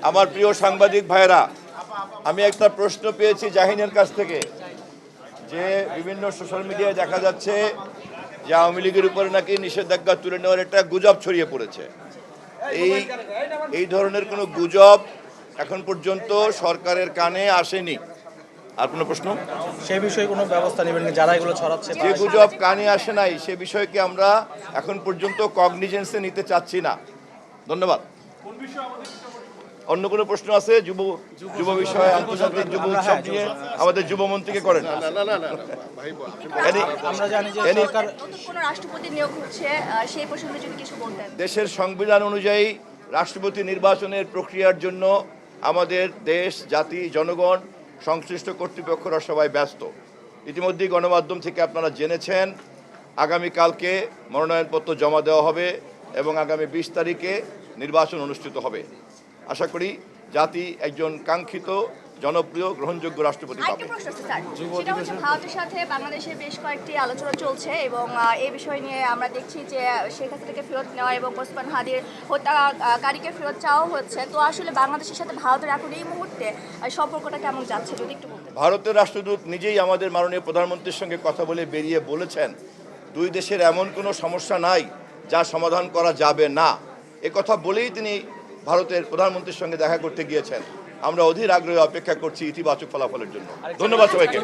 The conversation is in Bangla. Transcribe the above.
আমার প্রিয় সাংবাদিক ভাইরা, আমি একটা প্রশ্ন পেয়েছি জাহিনের কাছ থেকে যে বিভিন্ন সোশ্যাল মিডিয়ায় দেখা যাচ্ছে যে আওয়ামী লীগের উপরে নাকি নিষেধাজ্ঞা তুলে নেওয়ার একটা গুজব ছড়িয়ে পড়েছে। এই ধরনের কোনো গুজব এখন পর্যন্ত সরকারের কানে আসেনি। আর কোনো প্রশ্ন? সে বিষয়ে কোনো ব্যবস্থা নেবেন যারা এগুলো ছড়াচ্ছে? যে গুজব কানে আসে নাই সে বিষয়কে আমরা এখন পর্যন্ত কগনিজেন্সে নিতে চাচ্ছি না। ধন্যবাদ। অন্য কোনো প্রশ্ন আছে? যুব বিষয়, আন্তর্জাতিক যুব উৎসব নিয়ে আমাদের যুবমন্ত্রীকে করেন। আমরা জানি যে সরকার নতুন কোনো রাষ্ট্রপতি নিয়োগ হচ্ছে, সেই প্রসঙ্গে যদি কিছু বলতেন। দেশের সংবিধান অনুযায়ী রাষ্ট্রপতি নির্বাচনের প্রক্রিয়ার জন্য আমাদের দেশ, জাতি, জনগণ, সংশ্লিষ্ট কর্তৃপক্ষরা সবাই ব্যস্ত। ইতিমধ্যেই গণমাধ্যম থেকে আপনারা জেনেছেন আগামীকালকে মনোনয়নপত্র জমা দেওয়া হবে এবং আগামী 20 তারিখে নির্বাচন অনুষ্ঠিত হবে। আশা করি জাতি একজন কাঙ্ক্ষিত, জনপ্রিয়, গ্রহণযোগ্য রাষ্ট্রপতি পাবে। আরেকটা প্রশ্ন আছে স্যার, সেটা হচ্ছে ভারতের সাথে বাংলাদেশের বেশ কয়েকটি আলোচনা চলছে এবং এই বিষয় নিয়ে আমরা দেখছি যে শেখ হাসিনাকে ফেরত নেওয়া এবং ওসমান হাদির হত্যাকারীকে ফেরত চাওয়া হচ্ছে। তো আসলে বাংলাদেশের সাথে ভারতের এখন এই মুহূর্তে সম্পর্কটা কেমন যাচ্ছে যদি একটু বলতেন। ভারতের রাষ্ট্রদূত নিজেই আমাদের মাননীয় প্রধানমন্ত্রীর সঙ্গে কথা বলে বেরিয়ে বলেছেন দুই দেশের এমন কোনো সমস্যা নাই যা সমাধান করা যাবে না। এ কথা বলেই তিনি ভারতের প্রধানমন্ত্রীর সঙ্গে দেখা করতে গিয়েছেন। আমরা অধীর আগ্রহে অপেক্ষা করছি ইতিবাচক ফলাফলের জন্য। ধন্যবাদ সবাইকে।